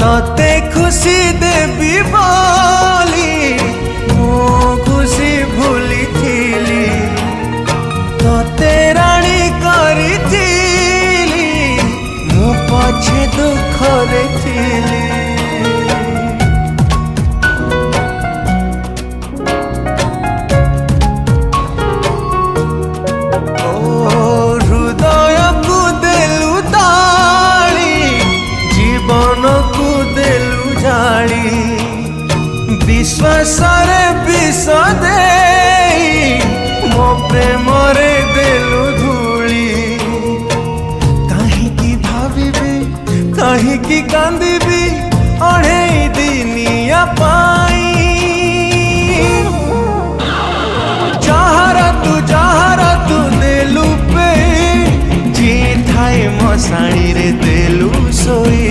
तते खुशी देवी बोली मो खुशी भूली थीली तते राणी करी थीली मो पछे दुख रे थीली। हृदय को देलु ताली जीवन को देलु जाली विश्वास रे विष देई मो प्रेम रे देलु धूली। कहीं भाविबी कहीं कांदिबी अढ़ेई दिनिया पाई जहारा तू देलु पे जी थाए मशाणी रे देलु सोई।